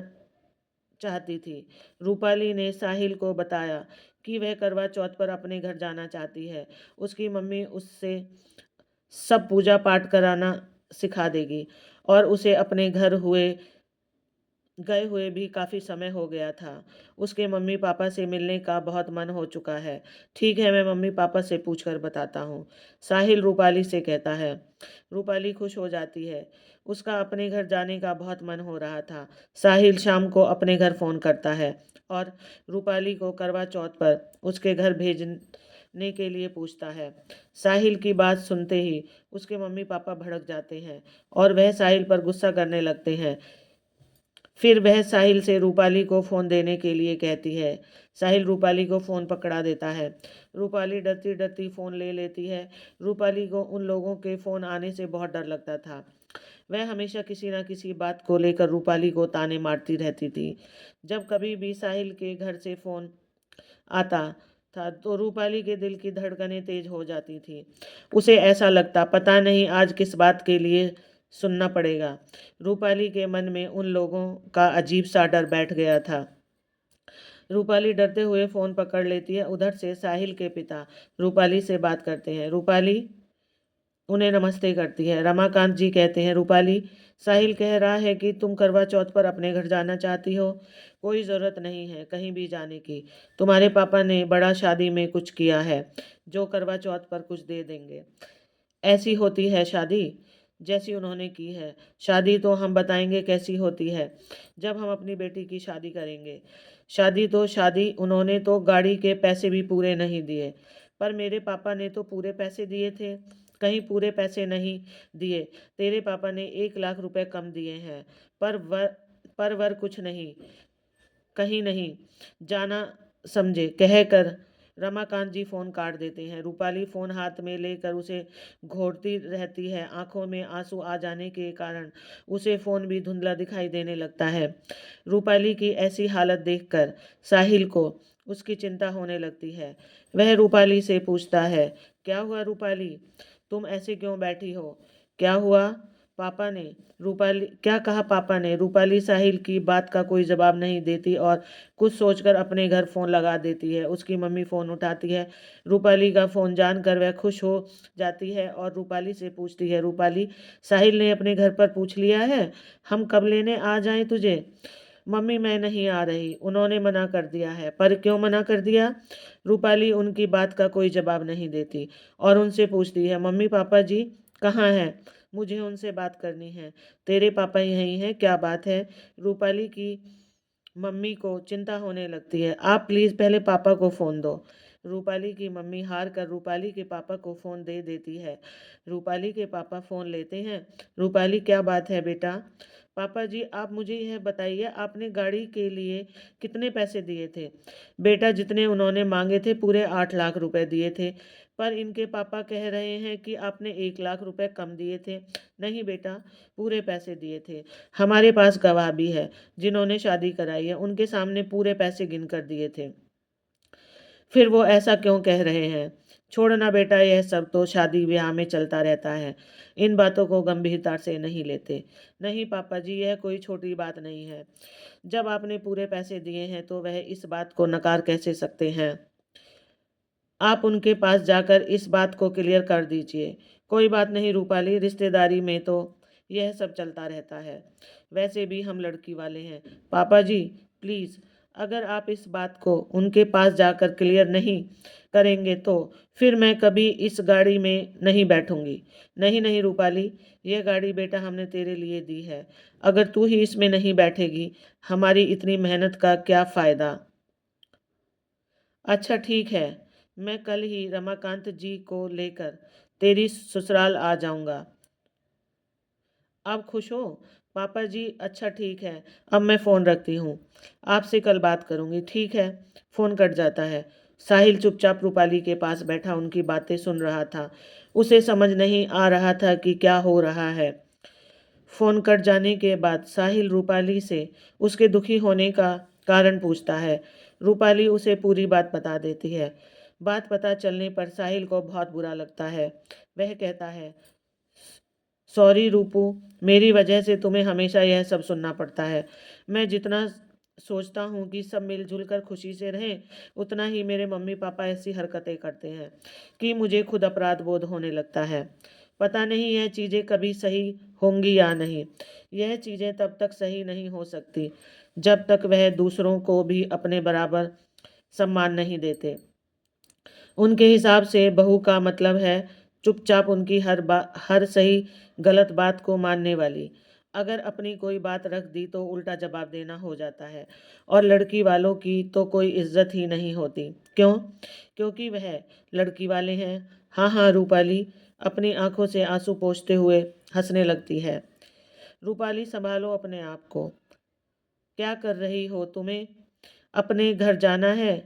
चाहती थी। रूपाली ने साहिल को बताया कि वह करवा चौथ पर अपने घर जाना चाहती है। उसकी मम्मी उससे सब पूजा पाठ कराना सिखा देगी, और उसे अपने घर गए हुए भी काफ़ी समय हो गया था। उसके मम्मी पापा से मिलने का बहुत मन हो चुका है। ठीक है, मैं मम्मी पापा से पूछकर बताता हूँ, साहिल रूपाली से कहता है। रूपाली खुश हो जाती है। उसका अपने घर जाने का बहुत मन हो रहा था। साहिल शाम को अपने घर फ़ोन करता है और रूपाली को करवा चौथ पर उसके घर भेजने के लिए पूछता है। साहिल की बात सुनते ही उसके मम्मी पापा भड़क जाते हैं और वह साहिल पर गुस्सा करने लगते हैं। फिर वह साहिल से रूपाली को फ़ोन देने के लिए कहती है। साहिल रूपाली को फ़ोन पकड़ा देता है। रूपाली डरती डरती फ़ोन ले लेती है। रूपाली को उन लोगों के फ़ोन आने से बहुत डर लगता था। वह हमेशा किसी न किसी बात को लेकर रूपाली को ताने मारती रहती थी। जब कभी भी साहिल के घर से फ़ोन आता था तो रूपाली के दिल की धड़कनें तेज हो जाती थी। उसे ऐसा लगता, पता नहीं आज किस बात के लिए सुनना पड़ेगा। रूपाली के मन में उन लोगों का अजीब सा डर बैठ गया था। रूपाली डरते हुए फ़ोन पकड़ लेती है। उधर से साहिल के पिता रूपाली से बात करते हैं। रूपाली उन्हें नमस्ते करती है। रमाकांत जी कहते हैं, रूपाली, साहिल कह रहा है कि तुम करवा चौथ पर अपने घर जाना चाहती हो। कोई ज़रूरत नहीं है कहीं भी जाने की। तुम्हारे पापा ने बड़ा शादी में कुछ किया है, जो करवा चौथ पर कुछ दे देंगे। ऐसी होती है शादी। जैसी उन्होंने की है। शादी तो हम बताएंगे कैसी होती है जब हम अपनी बेटी की शादी करेंगे। शादी तो शादी, उन्होंने तो गाड़ी के पैसे भी पूरे नहीं दिए। पर मेरे पापा ने तो पूरे पैसे दिए थे। कहीं पूरे पैसे नहीं दिए। तेरे पापा ने 1 लाख रुपए कम दिए हैं। पर वर कुछ नहीं, कहीं नहीं जाना समझे कहकर रमाकांत जी फोन काट देते हैं। रूपाली फोन हाथ में लेकर उसे घोरती रहती है। आंखों में आंसू आ जाने के कारण उसे फोन भी धुंधला दिखाई देने लगता है। रूपाली की ऐसी हालत देखकर साहिल को उसकी चिंता होने लगती है। वह रूपाली से पूछता है, क्या हुआ रूपाली, तुम ऐसे क्यों बैठी हो? क्या हुआ? पापा ने रूपाली क्या कहा? पापा ने रूपाली साहिल की बात का कोई जवाब नहीं देती और कुछ सोचकर अपने घर फ़ोन लगा देती है। उसकी मम्मी फ़ोन उठाती है। रूपाली का फ़ोन जानकर वह खुश हो जाती है और रूपाली से पूछती है, रूपाली, साहिल ने अपने घर पर पूछ लिया है? हम कब लेने आ जाएं तुझे? मम्मी, मैं नहीं आ रही, उन्होंने मना कर दिया है। पर क्यों मना कर दिया? रूपाली उनकी बात का कोई जवाब नहीं देती और उनसे पूछती है, मम्मी पापा जी कहाँ हैं? मुझे उनसे बात करनी है। तेरे पापा यहीं हैं, क्या बात है? रूपाली की मम्मी को चिंता होने लगती है। आप प्लीज़ पहले पापा को फ़ोन दो। रूपाली की मम्मी हार कर रूपाली के पापा को फ़ोन दे देती है। रूपाली के पापा फ़ोन लेते हैं। रूपाली, क्या बात है बेटा? पापा जी, आप मुझे यह बताइए, आपने गाड़ी के लिए कितने पैसे दिए थे? बेटा, जितने उन्होंने मांगे थे पूरे 8 लाख रुपए दिए थे। पर इनके पापा कह रहे हैं कि आपने 1 लाख रुपए कम दिए थे। नहीं बेटा, पूरे पैसे दिए थे। हमारे पास गवाह भी है जिन्होंने शादी कराई है, उनके सामने पूरे पैसे गिन कर दिए थे। फिर वो ऐसा क्यों कह रहे हैं? छोड़ना बेटा, यह सब तो शादी ब्याह में चलता रहता है। इन बातों को गंभीरता से नहीं लेते। नहीं पापा जी, यह कोई छोटी बात नहीं है। जब आपने पूरे पैसे दिए हैं तो वह इस बात को नकार कैसे सकते हैं? आप उनके पास जाकर इस बात को क्लियर कर दीजिए। कोई बात नहीं रूपाली, रिश्तेदारी में तो यह सब चलता रहता है। वैसे भी हम लड़की वाले हैं। पापा जी, प्लीज़, अगर आप इस बात को उनके पास जाकर क्लियर नहीं करेंगे तो फिर मैं कभी इस गाड़ी में नहीं बैठूंगी। नहीं नहीं रूपाली, यह गाड़ी बेटा हमने तेरे लिए दी है। अगर तू ही इसमें नहीं बैठेगी, हमारी इतनी मेहनत का क्या फ़ायदा? अच्छा ठीक है, मैं कल ही रमाकांत जी को लेकर तेरी ससुराल आ जाऊंगा। आप खुश हो? पापा जी, अच्छा ठीक है, अब मैं फ़ोन रखती हूँ। आपसे कल बात करूँगी। ठीक है। फ़ोन कट जाता है। साहिल चुपचाप रूपाली के पास बैठा उनकी बातें सुन रहा था। उसे समझ नहीं आ रहा था कि क्या हो रहा है। फ़ोन कट जाने के बाद साहिल रूपाली से उसके दुखी होने का कारण पूछता है। रूपाली उसे पूरी बात बता देती है। बात पता चलने पर साहिल को बहुत बुरा लगता है। वह कहता है, सॉरी रूपू, मेरी वजह से तुम्हें हमेशा यह सब सुनना पड़ता है। मैं जितना सोचता हूँ कि सब मिलजुल कर खुशी से रहें, उतना ही मेरे मम्मी पापा ऐसी हरकतें करते हैं कि मुझे खुद अपराध बोध होने लगता है। पता नहीं यह चीज़ें कभी सही होंगी या नहीं। यह चीज़ें तब तक सही नहीं हो सकती जब तक वह दूसरों को भी अपने बराबर सम्मान नहीं देते। उनके हिसाब से बहू का मतलब है चुपचाप उनकी हर सही गलत बात को मानने वाली। अगर अपनी कोई बात रख दी तो उल्टा जवाब देना हो जाता है और लड़की वालों की तो कोई इज्जत ही नहीं होती। क्यों? क्योंकि वह लड़की वाले हैं। हाँ हाँ रूपाली अपनी आंखों से आंसू पोंछते हुए हंसने लगती है। रूपाली, संभालो अपने आप को। क्या कर रही हो? तुम्हें अपने घर जाना है?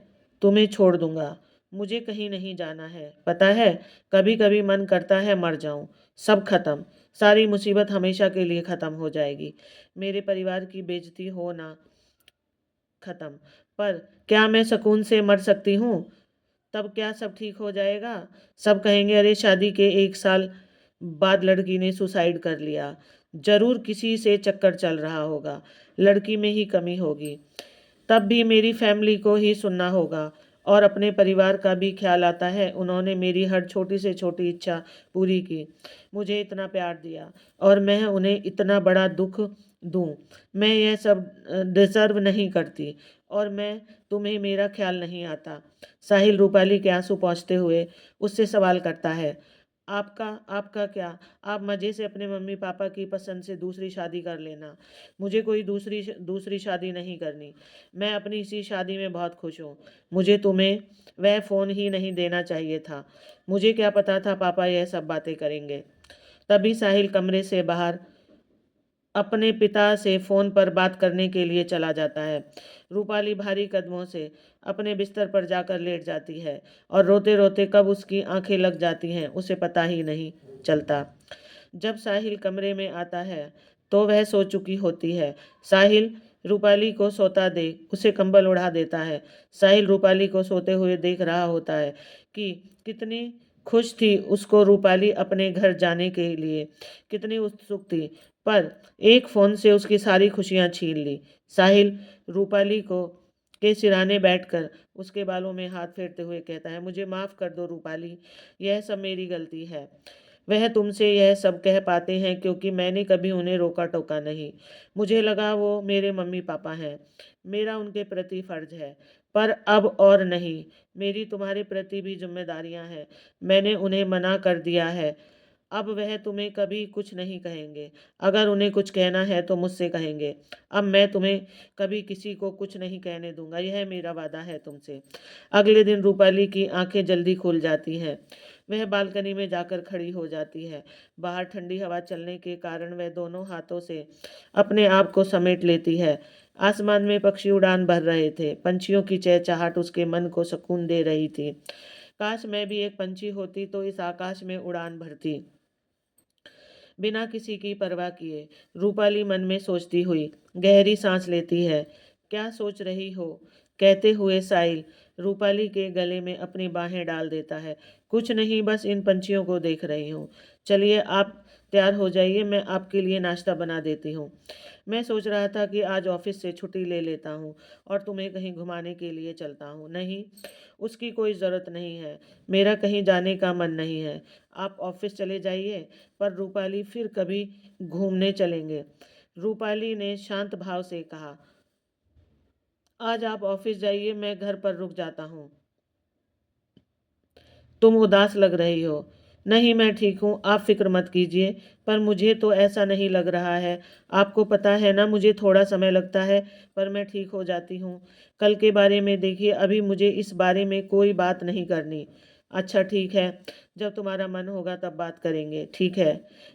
तुम्हें छोड़ दूंगा। मुझे कहीं नहीं जाना है, पता है। कभी कभी मन करता है मर जाऊं। सब खत्म, सारी मुसीबत हमेशा के लिए खत्म हो जाएगी। मेरे परिवार की बेइज्जती हो ना खत्म। पर क्या मैं सुकून से मर सकती हूँ? तब क्या सब ठीक हो जाएगा? सब कहेंगे, अरे शादी के 1 साल बाद लड़की ने सुसाइड कर लिया। जरूर किसी से चक्कर चल रहा होगा, लड़की में ही कमी होगी। तब भी मेरी फैमिली को ही सुनना होगा और अपने परिवार का भी ख्याल आता है। उन्होंने मेरी हर छोटी से छोटी इच्छा पूरी की, मुझे इतना प्यार दिया और मैं उन्हें इतना बड़ा दुख दूं। मैं यह सब डिजर्व नहीं करती और मैं तुम्हें मेरा ख्याल नहीं आता। साहिल रूपाली के आंसू पोंछते हुए उससे सवाल करता है, आपका आपका क्या? आप मज़े से अपने मम्मी पापा की पसंद से दूसरी शादी कर लेना। मुझे कोई दूसरी शादी नहीं करनी। मैं अपनी इसी शादी में बहुत खुश हूँ। मुझे तुम्हें वह फ़ोन ही नहीं देना चाहिए था। मुझे क्या पता था पापा यह सब बातें करेंगे। तभी साहिल कमरे से बाहर अपने पिता से फ़ोन पर बात करने के लिए चला जाता है। रूपाली भारी कदमों से अपने बिस्तर पर जाकर लेट जाती है और रोते-रोते कब उसकी आंखें लग जाती हैं उसे पता ही नहीं चलता। जब साहिल कमरे में आता है तो वह सो चुकी होती है। साहिल रूपाली को सोता देख उसे कंबल उड़ा देता है। साहिल रूपाली को सोते हुए देख रहा होता है कि कितनी खुश थी, उसको रूपाली अपने घर जाने के लिए कितनी उत्सुक थी, पर एक फ़ोन से उसकी सारी खुशियाँ छीन ली। साहिल रूपाली को के सिरहाने बैठकर उसके बालों में हाथ फेरते हुए कहता है, मुझे माफ़ कर दो रूपाली, यह सब मेरी गलती है। वह तुमसे यह सब कह पाते हैं क्योंकि मैंने कभी उन्हें रोका टोका नहीं। मुझे लगा वो मेरे मम्मी पापा हैं, मेरा उनके प्रति फ़र्ज है। पर अब और नहीं, मेरी तुम्हारे प्रति भी जिम्मेदारियां हैं। मैंने उन्हें मना कर दिया है। अब वह तुम्हें कभी कुछ नहीं कहेंगे। अगर उन्हें कुछ कहना है तो मुझसे कहेंगे। अब मैं तुम्हें कभी किसी को कुछ नहीं कहने दूंगा, यह मेरा वादा है तुमसे। अगले दिन रूपाली की आंखें जल्दी खुल जाती हैं। वह बालकनी में जाकर खड़ी हो जाती है। बाहर ठंडी हवा चलने के कारण वह दोनों हाथों से अपने आप को समेट लेती है। आसमान में पक्षी उड़ान भर रहे थे। पंछियों की चहचहाट उसके मन को सुकून दे रही थी। काश मैं भी एक पंछी होती तो इस आकाश में उड़ान भरती, बिना किसी की परवाह किए। रूपाली मन में सोचती हुई गहरी सांस लेती है। क्या सोच रही हो? कहते हुए साहिल रूपाली के गले में अपनी बाहें डाल देता है। कुछ नहीं, बस इन पंछियों को देख रही हूँ। चलिए आप तैयार हो जाइए, मैं आपके लिए नाश्ता बना देती हूँ। मैं सोच रहा था कि आज ऑफिस से छुट्टी ले लेता हूँ और तुम्हें कहीं घुमाने के लिए चलता हूँ। नहीं, उसकी कोई ज़रूरत नहीं है। मेरा कहीं जाने का मन नहीं है। आप ऑफिस चले जाइए, पर रूपाली फिर कभी घूमने चलेंगे। रूपाली ने शांत भाव से कहा, आज आप ऑफिस जाइए, मैं घर पर रुक जाता हूँ। तुम उदास लग रही हो। नहीं, मैं ठीक हूँ, आप फिक्र मत कीजिए। पर मुझे तो ऐसा नहीं लग रहा है। आपको पता है ना, मुझे थोड़ा समय लगता है, पर मैं ठीक हो जाती हूँ। कल के बारे में देखिए, अभी मुझे इस बारे में कोई बात नहीं करनी। अच्छा ठीक है, जब तुम्हारा मन होगा तब बात करेंगे। ठीक है।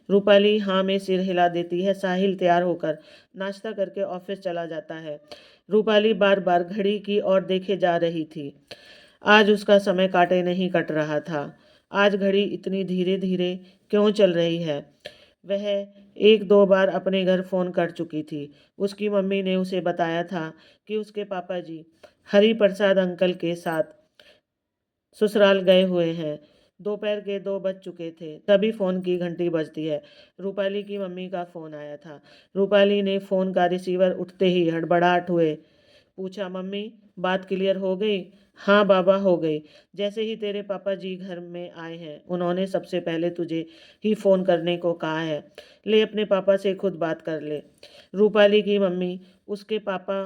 रूपाली हाँ में सिर हिला देती है। साहिल तैयार होकर नाश्ता करके ऑफिस चला जाता है। रूपाली बार बार घड़ी की ओर देखे जा रही थी। आज उसका समय काटे नहीं कट रहा था। आज घड़ी इतनी धीरे धीरे क्यों चल रही है? वह एक दो बार अपने घर फ़ोन कर चुकी थी। उसकी मम्मी ने उसे बताया था कि उसके पापा जी हरि प्रसाद अंकल के साथ ससुराल गए हुए हैं। दोपहर के 2 बज चुके थे, तभी फ़ोन की घंटी बजती है। रूपाली की मम्मी का फ़ोन आया था। रूपाली ने फ़ोन का रिसीवर उठते ही हड़बड़ाहट हुए पूछा, मम्मी बात क्लियर हो गई? हाँ बाबा, हो गई। जैसे ही तेरे पापा जी घर में आए हैं, उन्होंने सबसे पहले तुझे ही फ़ोन करने को कहा है। ले अपने पापा से खुद बात कर ले। रूपाली की मम्मी उसके पापा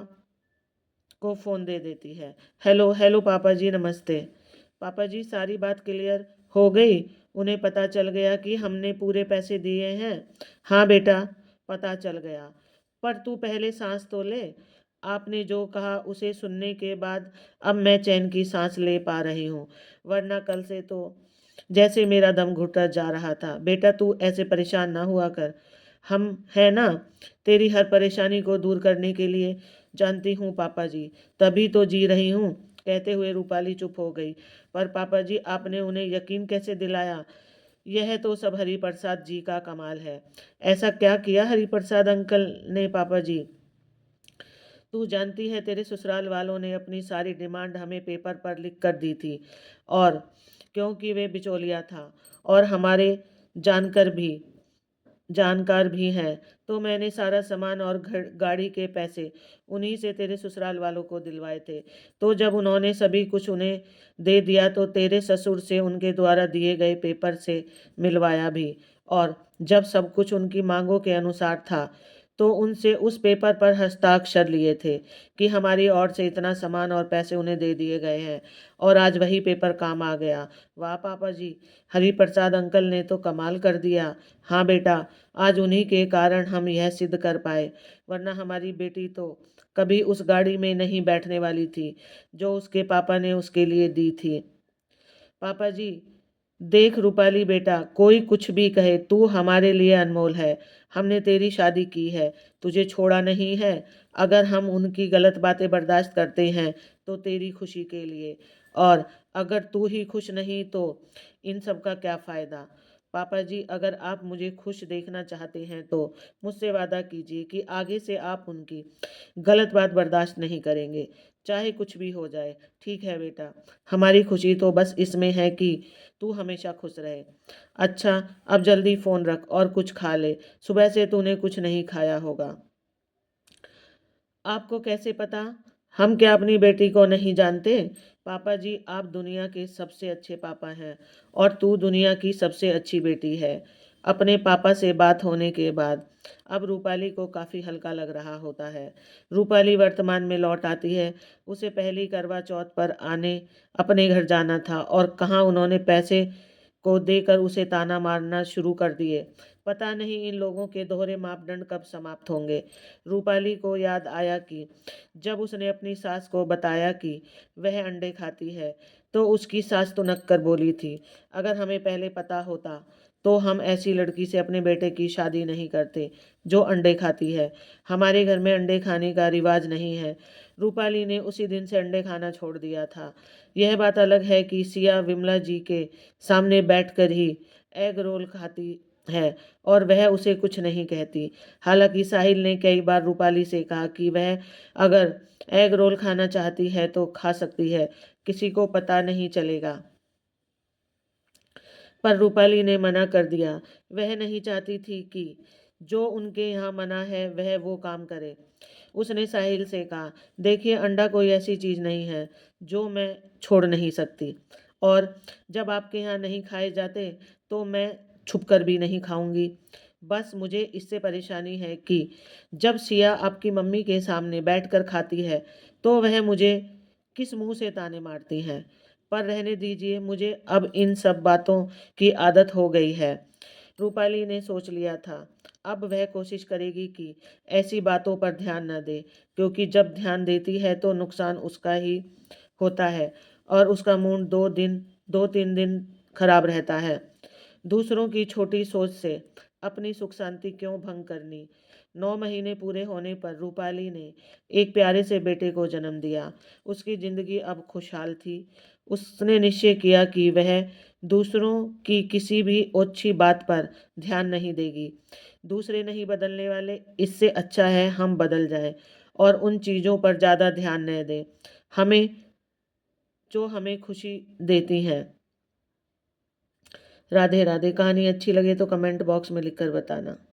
को फ़ोन दे देती है। हेलो हेलो पापा जी, नमस्ते। पापा जी, सारी बात क्लियर हो गई? उन्हें पता चल गया कि हमने पूरे पैसे दिए हैं? हाँ बेटा, पता चल गया। पर तू पहले सांस तो ले। आपने जो कहा उसे सुनने के बाद अब मैं चैन की सांस ले पा रही हूँ, वरना कल से तो जैसे मेरा दम घुटता जा रहा था। बेटा तू ऐसे परेशान ना हुआ कर, हम है ना तेरी हर परेशानी को दूर करने के लिए। जानती हूँ पापा जी, तभी तो जी रही हूँ। कहते हुए रूपाली चुप हो गई। पर पापा जी, आपने उन्हें यकीन कैसे दिलाया? यह तो सब हरिप्रसाद जी का कमाल है। ऐसा क्या किया हरिप्रसाद अंकल ने पापा जी? तू जानती है, तेरे ससुराल वालों ने अपनी सारी डिमांड हमें पेपर पर लिख कर दी थी, और क्योंकि वे बिचौलिया था और हमारे जानकर भी जानकार भी हैं, तो मैंने सारा सामान और घर गाड़ी के पैसे उन्हीं से तेरे ससुराल वालों को दिलवाए थे। तो जब उन्होंने सभी कुछ उन्हें दे दिया तो तेरे ससुर से उनके द्वारा दिए गए पेपर से मिलवाया भी। और जब सब कुछ उनकी मांगों के अनुसार था तो उनसे उस पेपर पर हस्ताक्षर लिए थे कि हमारी ओर से इतना सामान और पैसे उन्हें दे दिए गए हैं, और आज वही पेपर काम आ गया। वाह पापा जी, हरिप्रसाद अंकल ने तो कमाल कर दिया। हाँ बेटा, आज उन्हीं के कारण हम यह सिद्ध कर पाए, वरना हमारी बेटी तो कभी उस गाड़ी में नहीं बैठने वाली थी जो उसके पापा ने उसके लिए दी थी। पापा जी, देख रूपाली बेटा, कोई कुछ भी कहे, तू हमारे लिए अनमोल है। हमने तेरी शादी की है, तुझे छोड़ा नहीं है। अगर हम उनकी गलत बातें बर्दाश्त करते हैं तो तेरी खुशी के लिए, और अगर तू ही खुश नहीं तो इन सब का क्या फ़ायदा। पापा जी, अगर आप मुझे खुश देखना चाहते हैं तो मुझसे वादा कीजिए कि आगे से आप उनकी गलत बात बर्दाश्त नहीं करेंगे, चाहे कुछ भी हो जाए। ठीक है बेटा, हमारी खुशी तो बस इसमें है कि तू हमेशा खुश रहे। अच्छा, अब जल्दी फ़ोन रख और कुछ खा ले, सुबह से तूने कुछ नहीं खाया होगा। आपको कैसे पता? हम क्या अपनी बेटी को नहीं जानते? पापा जी, आप दुनिया के सबसे अच्छे पापा हैं, और तू दुनिया की सबसे अच्छी बेटी है। अपने पापा से बात होने के बाद अब रूपाली को काफ़ी हल्का लग रहा होता है। रूपाली वर्तमान में लौट आती है। उसे पहली करवा चौथ पर आने अपने घर जाना था, और कहाँ उन्होंने पैसे को देकर उसे ताना मारना शुरू कर दिए। पता नहीं इन लोगों के दोहरे मापदंड कब समाप्त होंगे। रूपाली को याद आया कि जब उसने अपनी सास को बताया कि वह अंडे खाती है, तो उसकी सास तुनक कर बोली थी, अगर हमें पहले पता होता तो हम ऐसी लड़की से अपने बेटे की शादी नहीं करते जो अंडे खाती है। हमारे घर में अंडे खाने का रिवाज नहीं है। रूपाली ने उसी दिन से अंडे खाना छोड़ दिया था। यह बात अलग है कि सिया विमला जी के सामने बैठकर ही एग रोल खाती है, और वह उसे कुछ नहीं कहती। हालांकि साहिल ने कई बार रूपाली से कहा कि वह अगर एग रोल खाना चाहती है तो खा सकती है, किसी को पता नहीं चलेगा। पर रूपाली ने मना कर दिया। वह नहीं चाहती थी कि जो उनके यहाँ मना है वह वो काम करे। उसने साहिल से कहा, देखिए, अंडा कोई ऐसी चीज़ नहीं है जो मैं छोड़ नहीं सकती, और जब आपके यहाँ नहीं खाए जाते तो मैं छुप कर भी नहीं खाऊंगी। बस मुझे इससे परेशानी है कि जब सिया आपकी मम्मी के सामने बैठकर खाती है तो वह मुझे किस मुंह से ताने मारती हैं। पर रहने दीजिए, मुझे अब इन सब बातों की आदत हो गई है। रूपाली ने सोच लिया था, अब वह कोशिश करेगी कि ऐसी बातों पर ध्यान न दे, क्योंकि जब ध्यान देती है तो नुकसान उसका ही होता है, और उसका मूड 2-3 दिन खराब रहता है। दूसरों की छोटी सोच से अपनी सुख शांति क्यों भंग करनी। 9 महीने पूरे होने पर रूपाली ने एक प्यारे से बेटे को जन्म दिया। उसकी जिंदगी अब खुशहाल थी। उसने निश्चय किया कि वह दूसरों की किसी भी ओछी बात पर ध्यान नहीं देगी। दूसरे नहीं बदलने वाले, इससे अच्छा है हम बदल जाएं और उन चीज़ों पर ज़्यादा ध्यान न दें हमें जो हमें खुशी देती हैं। राधे राधे। कहानी अच्छी लगे तो कमेंट बॉक्स में लिखकर बताना।